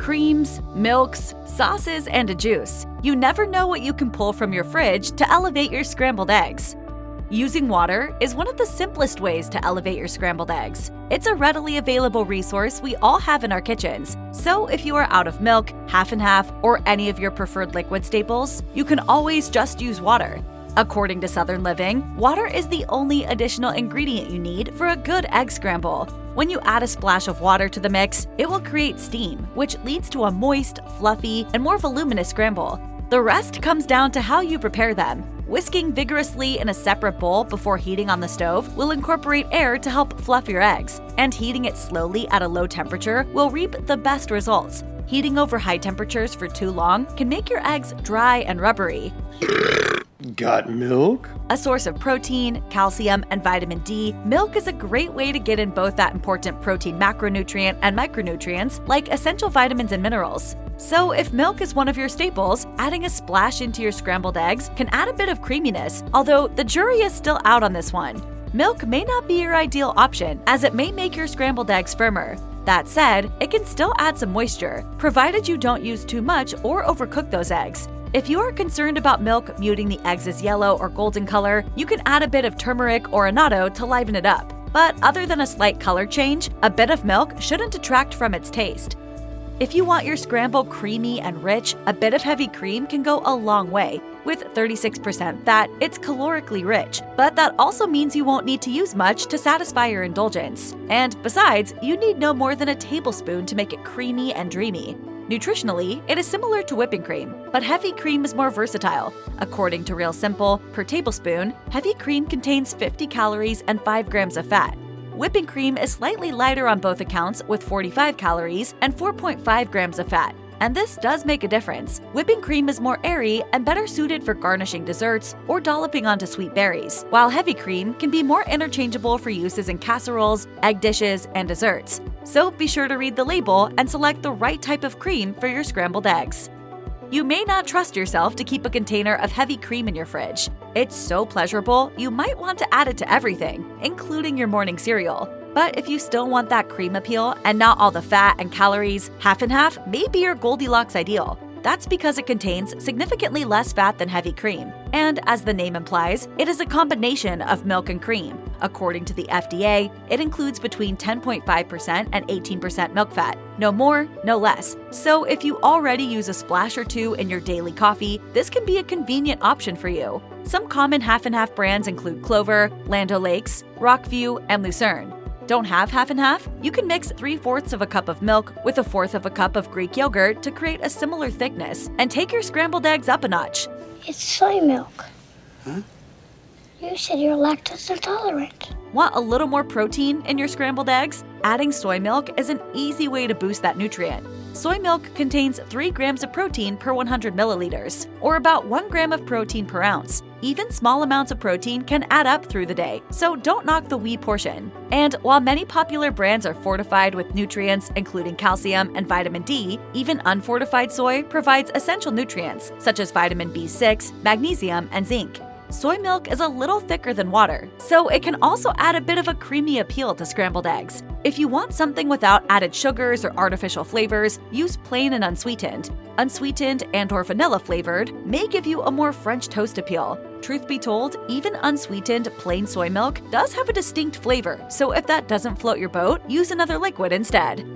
Creams, milks, sauces, and a juice. You never know what you can pull from your fridge to elevate your scrambled eggs. Using water is one of the simplest ways to elevate your scrambled eggs. It's a readily available resource we all have in our kitchens, so if you are out of milk, half and half, or any of your preferred liquid staples, you can always just use water. According to Southern Living, water is the only additional ingredient you need for a good egg scramble. When you add a splash of water to the mix, it will create steam, which leads to a moist, fluffy, and more voluminous scramble. The rest comes down to how you prepare them. Whisking vigorously in a separate bowl before heating on the stove will incorporate air to help fluff your eggs, and heating it slowly at a low temperature will reap the best results. Heating over high temperatures for too long can make your eggs dry and rubbery. Got milk? A source of protein, calcium, and vitamin D, milk is a great way to get in both that important protein macronutrient and micronutrients like essential vitamins and minerals. So if milk is one of your staples, adding a splash into your scrambled eggs can add a bit of creaminess, although the jury is still out on this one. Milk may not be your ideal option, as it may make your scrambled eggs firmer. That said, it can still add some moisture, provided you don't use too much or overcook those eggs. If you are concerned about milk muting the eggs' yellow or golden color, you can add a bit of turmeric or annatto to liven it up. But other than a slight color change, a bit of milk shouldn't detract from its taste. If you want your scramble creamy and rich, a bit of heavy cream can go a long way. With 36% fat, it's calorically rich, but that also means you won't need to use much to satisfy your indulgence. And besides, you need no more than a tablespoon to make it creamy and dreamy. Nutritionally, it is similar to whipping cream, but heavy cream is more versatile. According to Real Simple, per tablespoon, heavy cream contains 50 calories and 5 grams of fat. Whipping cream is slightly lighter on both accounts with 45 calories and 4.5 grams of fat. And this does make a difference. Whipping cream is more airy and better suited for garnishing desserts or dolloping onto sweet berries, while heavy cream can be more interchangeable for uses in casseroles, egg dishes, and desserts. So be sure to read the label and select the right type of cream for your scrambled eggs. You may not trust yourself to keep a container of heavy cream in your fridge. It's so pleasurable, you might want to add it to everything, including your morning cereal. But if you still want that cream appeal and not all the fat and calories, half and half may be your Goldilocks ideal. That's because it contains significantly less fat than heavy cream. And as the name implies, it is a combination of milk and cream. According to the FDA, it includes between 10.5% and 18% milk fat. No more, no less. So if you already use a splash or two in your daily coffee, this can be a convenient option for you. Some common half and half brands include Clover, Land O'Lakes, Rockview, and Lucerne. Don't have half and half? You can mix 3/4 of a cup of milk with 1/4 of a cup of Greek yogurt to create a similar thickness and take your scrambled eggs up a notch. It's soy milk. Huh? You said you're lactose intolerant. Want a little more protein in your scrambled eggs? Adding soy milk is an easy way to boost that nutrient. Soy milk contains 3 grams of protein per 100 milliliters, or about 1 gram of protein per ounce. Even small amounts of protein can add up through the day, so don't knock the wee portion. And while many popular brands are fortified with nutrients including calcium and vitamin D, even unfortified soy provides essential nutrients such as vitamin B6, magnesium, and zinc. Soy milk is a little thicker than water, so it can also add a bit of a creamy appeal to scrambled eggs. If you want something without added sugars or artificial flavors, use plain and unsweetened. Unsweetened and/or vanilla flavored may give you a more French toast appeal. Truth be told, even unsweetened plain soy milk does have a distinct flavor, so if that doesn't float your boat, use another liquid instead.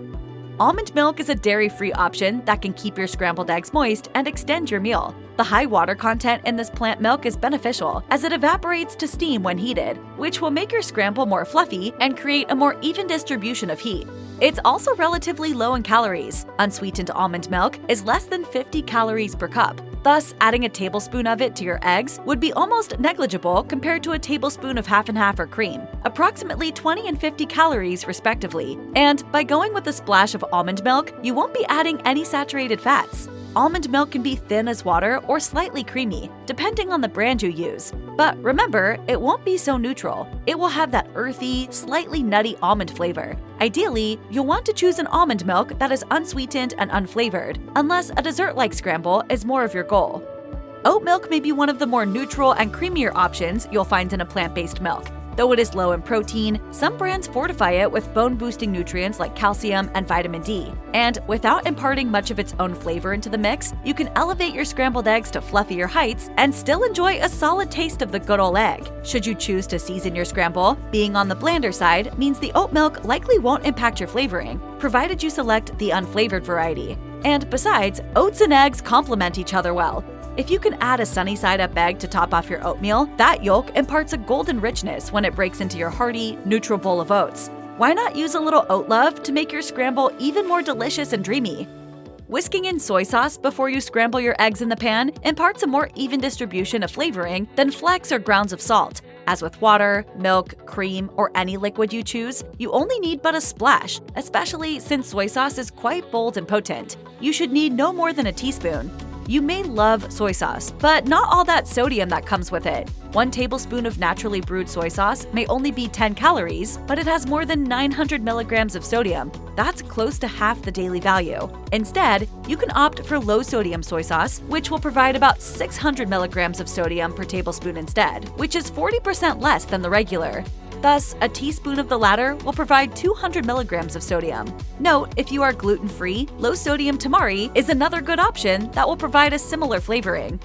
Almond milk is a dairy-free option that can keep your scrambled eggs moist and extend your meal. The high water content in this plant milk is beneficial as it evaporates to steam when heated, which will make your scramble more fluffy and create a more even distribution of heat. It's also relatively low in calories. Unsweetened almond milk is less than 50 calories per cup. Thus, adding a tablespoon of it to your eggs would be almost negligible compared to a tablespoon of half and half or cream, approximately 20 and 50 calories respectively. And by going with a splash of almond milk, you won't be adding any saturated fats. Almond milk can be thin as water or slightly creamy, depending on the brand you use. But remember, it won't be so neutral. It will have that earthy, slightly nutty almond flavor. Ideally, you'll want to choose an almond milk that is unsweetened and unflavored, unless a dessert-like scramble is more of your goal. Oat milk may be one of the more neutral and creamier options you'll find in a plant-based milk. Though it is low in protein, some brands fortify it with bone-boosting nutrients like calcium and vitamin D. And without imparting much of its own flavor into the mix, you can elevate your scrambled eggs to fluffier heights and still enjoy a solid taste of the good old egg. Should you choose to season your scramble, being on the blander side means the oat milk likely won't impact your flavoring, provided you select the unflavored variety. And besides, oats and eggs complement each other well. If you can add a sunny side-up egg to top off your oatmeal, that yolk imparts a golden richness when it breaks into your hearty, neutral bowl of oats. Why not use a little oat love to make your scramble even more delicious and dreamy? Whisking in soy sauce before you scramble your eggs in the pan imparts a more even distribution of flavoring than flecks or grounds of salt. As with water, milk, cream, or any liquid you choose, you only need but a splash, especially since soy sauce is quite bold and potent. You should need no more than a teaspoon. You may love soy sauce, but not all that sodium that comes with it. 1 tablespoon of naturally brewed soy sauce may only be 10 calories, but it has more than 900 milligrams of sodium. That's close to half the daily value. Instead, you can opt for low-sodium soy sauce, which will provide about 600 milligrams of sodium per tablespoon instead, which is 40% less than the regular. Thus, a teaspoon of the latter will provide 200 milligrams of sodium. Note, if you are gluten-free, low-sodium tamari is another good option that will provide a similar flavoring.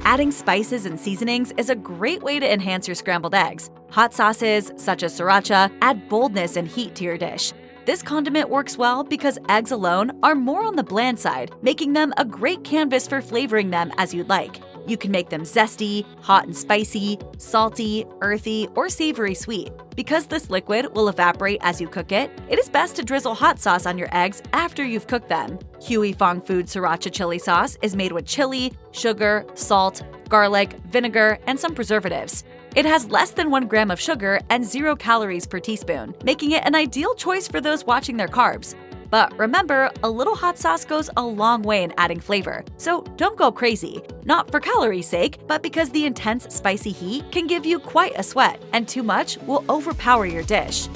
Adding spices and seasonings is a great way to enhance your scrambled eggs. Hot sauces, such as Sriracha, add boldness and heat to your dish. This condiment works well because eggs alone are more on the bland side, making them a great canvas for flavoring them as you'd like. You can make them zesty, hot and spicy, salty, earthy, or savory sweet. Because this liquid will evaporate as you cook it, it is best to drizzle hot sauce on your eggs after you've cooked them. Hui Fong Food Sriracha chili sauce is made with chili, sugar, salt, garlic, vinegar, and some preservatives. It has less than 1 gram of sugar and 0 calories per teaspoon, making it an ideal choice for those watching their carbs. But remember, a little hot sauce goes a long way in adding flavor, so don't go crazy. Not for calories' sake, but because the intense spicy heat can give you quite a sweat, and too much will overpower your dish.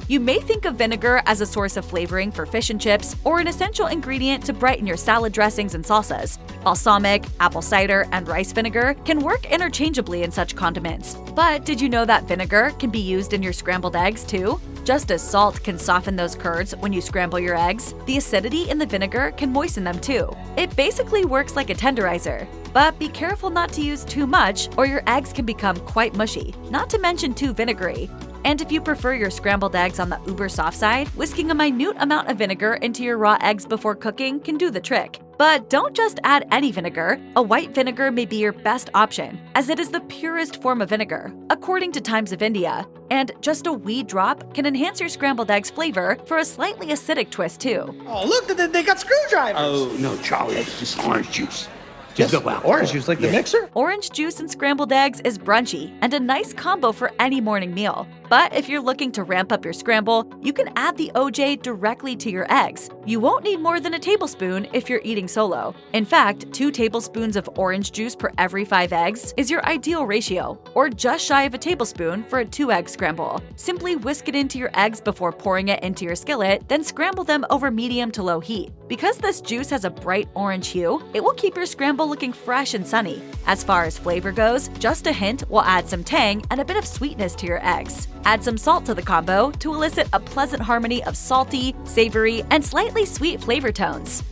You may think of vinegar as a source of flavoring for fish and chips or an essential ingredient to brighten your salad dressings and salsas. Balsamic, apple cider, and rice vinegar can work interchangeably in such condiments. But did you know that vinegar can be used in your scrambled eggs too? Just as salt can soften those curds when you scramble your eggs, the acidity in the vinegar can moisten them too. It basically works like a tenderizer. But be careful not to use too much or your eggs can become quite mushy, not to mention too vinegary. And if you prefer your scrambled eggs on the uber soft side, whisking a minute amount of vinegar into your raw eggs before cooking can do the trick. But don't just add any vinegar. A white vinegar may be your best option, as it is the purest form of vinegar, according to Times of India. And just a wee drop can enhance your scrambled eggs flavor for a slightly acidic twist too. Oh, look, they got screwdrivers. Oh, no, Charlie, it's just orange juice. Just orange juice, like the mixer? Orange juice and scrambled eggs is brunchy and a nice combo for any morning meal. But if you're looking to ramp up your scramble, you can add the OJ directly to your eggs. You won't need more than a tablespoon if you're eating solo. In fact, 2 tablespoons of orange juice per every 5 eggs is your ideal ratio, or just shy of a tablespoon for a 2-egg scramble. Simply whisk it into your eggs before pouring it into your skillet, then scramble them over medium to low heat. Because this juice has a bright orange hue, it will keep your scramble looking fresh and sunny. As far as flavor goes, just a hint will add some tang and a bit of sweetness to your eggs. Add some salt to the combo to elicit a pleasant harmony of salty, savory, and slightly sweet flavor tones.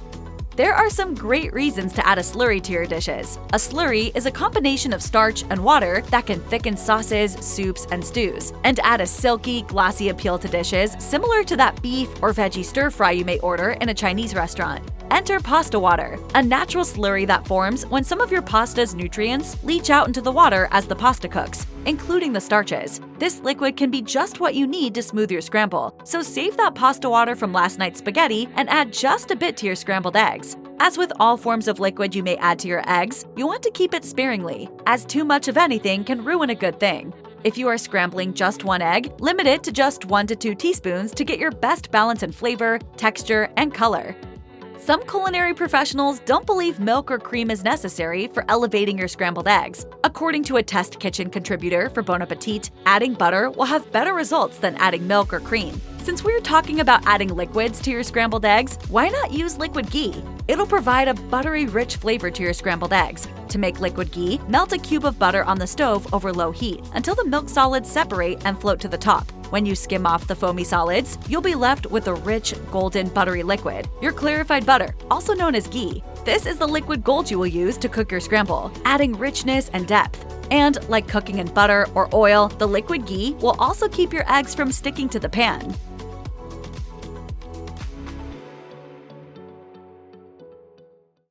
There are some great reasons to add a slurry to your dishes. A slurry is a combination of starch and water that can thicken sauces, soups, and stews, and add a silky, glossy appeal to dishes similar to that beef or veggie stir-fry you may order in a Chinese restaurant. Enter pasta water, a natural slurry that forms when some of your pasta's nutrients leach out into the water as the pasta cooks, including the starches. This liquid can be just what you need to smooth your scramble, so save that pasta water from last night's spaghetti and add just a bit to your scrambled eggs. As with all forms of liquid you may add to your eggs, you want to keep it sparingly, as too much of anything can ruin a good thing. If you are scrambling just 1 egg, limit it to just 1 to 2 teaspoons to get your best balance in flavor, texture, and color. Some culinary professionals don't believe milk or cream is necessary for elevating your scrambled eggs. According to a test kitchen contributor for Bon Appetit, adding butter will have better results than adding milk or cream. Since we're talking about adding liquids to your scrambled eggs, why not use liquid ghee? It'll provide a buttery, rich flavor to your scrambled eggs. To make liquid ghee, melt a cube of butter on the stove over low heat until the milk solids separate and float to the top. When you skim off the foamy solids, you'll be left with a rich, golden, buttery liquid, your clarified butter, also known as ghee. This is the liquid gold you will use to cook your scramble, adding richness and depth. And like cooking in butter or oil, the liquid ghee will also keep your eggs from sticking to the pan.